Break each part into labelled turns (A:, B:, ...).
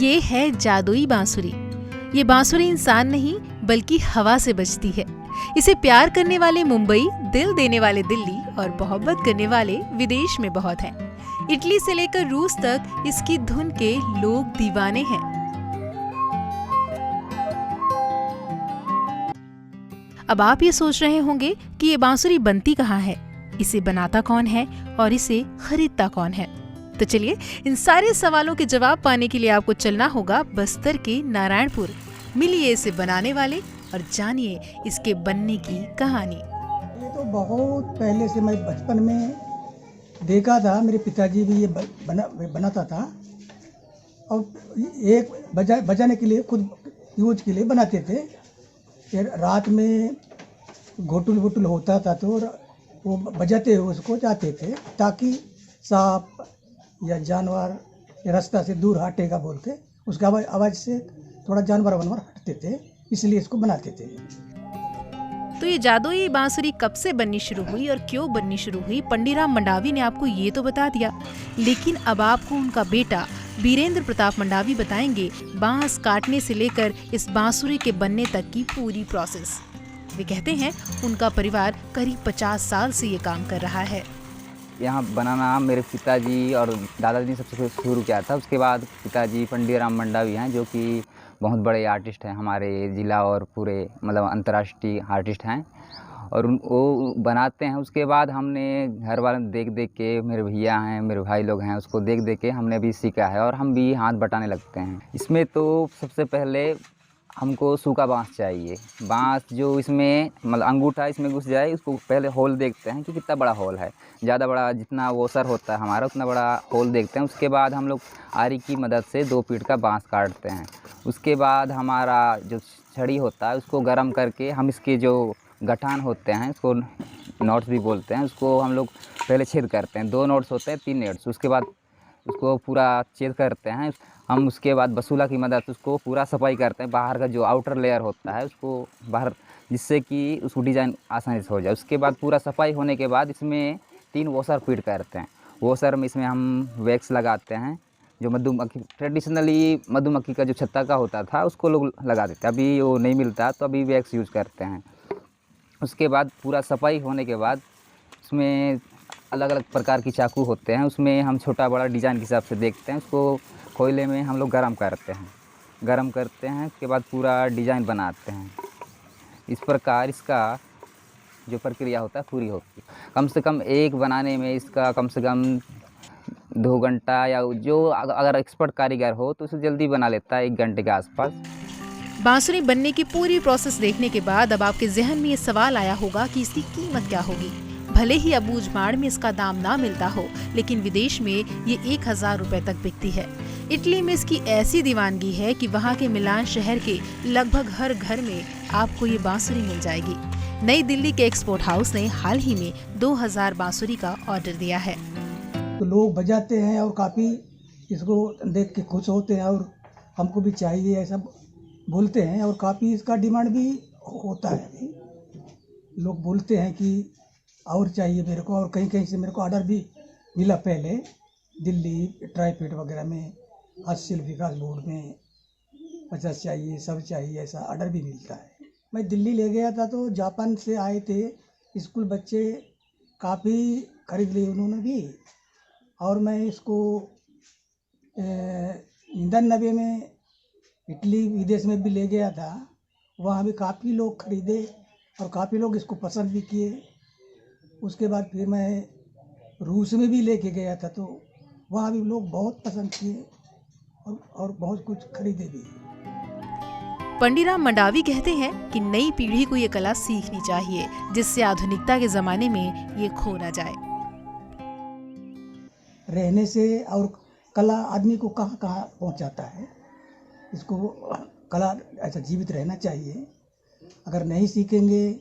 A: ये है जादुई बांसुरी। ये बांसुरी इंसान नहीं बल्कि हवा से बजती है। इसे प्यार करने वाले मुंबई, दिल देने वाले दिल्ली और मोहब्बत करने वाले विदेश में बहुत हैं। इटली से लेकर रूस तक इसकी धुन के लोग दीवाने हैं। अब आप ये सोच रहे होंगे कि ये बांसुरी बनती कहाँ है, इसे बनाता कौन है और इसे खरीदता कौन है। तो चलिए इन सारे सवालों के जवाब पाने के लिए आपको चलना होगा बस्तर के नारायणपुर। मिलिए इसे बनाने वाले और जानिए इसके बनने की कहानी।
B: ये तो बहुत पहले से मैं बचपन में देखा था, मेरे पिताजी भी ये बनाता था और एक बजाने के लिए, खुद यूज के लिए बनाते थे। फिर रात में घोटुल वोटुल होता था तो वो बजाते हुए उसको जाते थे ताकि सांप या जानवर रास्ता से दूर हटेगा बोल के, उसका आवाज़ से थोड़ा जानवर वानवर हटते थे, इसलिए इसको बनाते थे।
A: तो ये जादुई बांसुरी कब से बननी शुरू हुई और क्यों बननी शुरू हुई, पंडीराम मंडावी ने आपको ये तो बता दिया, लेकिन अब आपको उनका बेटा बीरेंद्र प्रताप मंडावी बताएंगे बांस काटने से लेकर इस बांसुरी के बनने तक की पूरी प्रोसेस। वे कहते हैं उनका परिवार करीब 50 साल से ये काम कर रहा है।
C: यहाँ बनाना मेरे पिताजी और दादाजी ने सबसे शुरू किया था। उसके बाद पिताजी पंडीराम मंडावी हैं, जो कि बहुत बड़े आर्टिस्ट हैं, हमारे ज़िला और पूरे मतलब अंतर्राष्ट्रीय आर्टिस्ट हैं, और वो बनाते हैं। उसके बाद हमने घर वालों देख देख के, मेरे भैया हैं, मेरे भाई लोग हैं, उसको देख देख के हमने भी सीखा है और हम भी हाथ बटाने लगते हैं। इसमें तो सबसे पहले हमको सूखा बांस चाहिए। बांस जो इसमें मतलब अंगूठा इसमें घुस जाए, उसको पहले होल देखते हैं कि कितना बड़ा होल है। ज़्यादा बड़ा जितना वोसर होता है हमारा उतना बड़ा होल देखते हैं। उसके बाद हम लोग आरी की मदद से 2 फीट का बांस काटते हैं। उसके बाद हमारा जो छड़ी होता है उसको गर्म करके हम इसके जो गठान होते हैं, इसको नोट्स भी बोलते हैं, उसको हम लोग पहले छेद करते हैं। 2 नोट्स होते हैं, 3 नोट्स। उसके बाद उसको पूरा छेद करते हैं हम। उसके बाद बसूला की मदद से उसको पूरा सफाई करते हैं, बाहर का जो आउटर लेयर होता है उसको बाहर, जिससे कि उसको डिज़ाइन आसानी से हो जाए। उसके बाद पूरा सफाई होने के बाद इसमें 3 वॉशर फिट करते हैं। वॉशर में इसमें हम वैक्स लगाते हैं, जो मधुमक्खी ट्रेडिशनली मधुमक्खी का जो छत्ता का होता था उसको लोग लगाते थे, अभी वो नहीं मिलता तो अभी वैक्स यूज़ करते हैं। उसके बाद पूरा सफाई होने के बाद उसमें अलग अलग प्रकार की चाकू होते हैं, उसमें हम छोटा बड़ा डिज़ाइन के हिसाब से देखते हैं। उसको कोयले में हम लोग गरम करते हैं। उसके बाद पूरा डिज़ाइन बनाते हैं। इस प्रकार इसका जो प्रक्रिया होता है पूरी होती है। कम से कम एक बनाने में इसका कम से कम 2 घंटा, या जो अगर एक्सपर्ट कारीगर हो तो उसे जल्दी बना लेता है 1 घंटे के आसपास।
A: बांसुरी बनने की पूरी प्रोसेस देखने के बाद अब आपके जहन में ये सवाल आया होगा कि इसकी कीमत क्या होगी। भले ही अबूझमाड़ में इसका दाम ना मिलता हो, लेकिन विदेश में ये 1000 रुपए तक बिकती है। इटली में इसकी ऐसी दीवानगी है कि वहाँ के मिलान शहर के लगभग हर घर में आपको ये बांसुरी मिल जाएगी। नई दिल्ली के एक्सपोर्ट हाउस ने हाल ही में 2000 बांसुरी का ऑर्डर दिया है।
B: तो लोग बजाते हैं और काफ़ी इसको देख के खुश होते हैं और हमको भी चाहिए ऐसा बोलते हैं, और काफ़ी इसका डिमांड भी होता है। अभी लोग बोलते हैं कि और चाहिए मेरे को, और कहीं कहीं से मेरे को ऑर्डर भी मिला पहले, दिल्ली ट्राईफेड वगैरह में, हस्तशिल्प विकास बोर्ड में 50 चाहिए, सब चाहिए, ऐसा ऑर्डर भी मिलता है। मैं दिल्ली ले गया था तो जापान से आए थे स्कूल बच्चे, काफ़ी खरीद लिए उन्होंने भी, और मैं इसको 99 में इटली विदेश में भी ले गया था, वहाँ भी काफ़ी लोग खरीदे और काफ़ी लोग इसको पसंद भी किए। उसके बाद फिर मैं रूस में भी लेके गया था तो वहाँ भी लोग बहुत पसंद किए और बहुत कुछ खरीदे भी।
A: पंडीराम मंडावी कहते हैं कि नई पीढ़ी को ये कला सीखनी चाहिए, जिससे आधुनिकता के जमाने में ये खो न जाए।
B: रहने से और कला आदमी को कहाँ कहाँ पहुँचाता है, इसको कला ऐसा जीवित रहना चाहिए। अगर नहीं सीखेंगे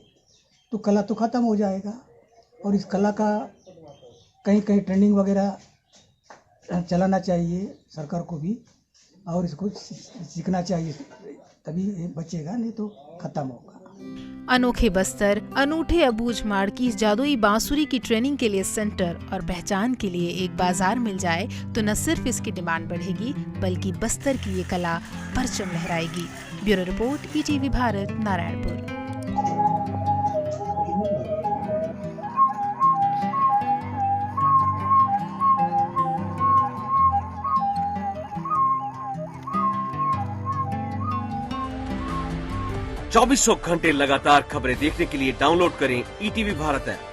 B: तो कला तो ख़त्म हो जाएगा, और इस कला का कहीं कहीं ट्रेनिंग वगैरह चलाना चाहिए सरकार को भी, और इसको सीखना चाहिए, तभी ये बचेगा, नहीं तो ख़त्म होगा।
A: अनोखे बस्तर, अनूठे अबूझमाड़ की इस जादुई बांसुरी की ट्रेनिंग के लिए सेंटर और पहचान के लिए एक बाजार मिल जाए तो न सिर्फ इसकी डिमांड बढ़ेगी बल्कि बस्तर की ये कला परचम लहराएगी। Bureau report, ETV Bharat, Narayanpur.
D: 2400 घंटे लगातार खबरें देखने के लिए डाउनलोड करें ईटीवी भारत ऐप।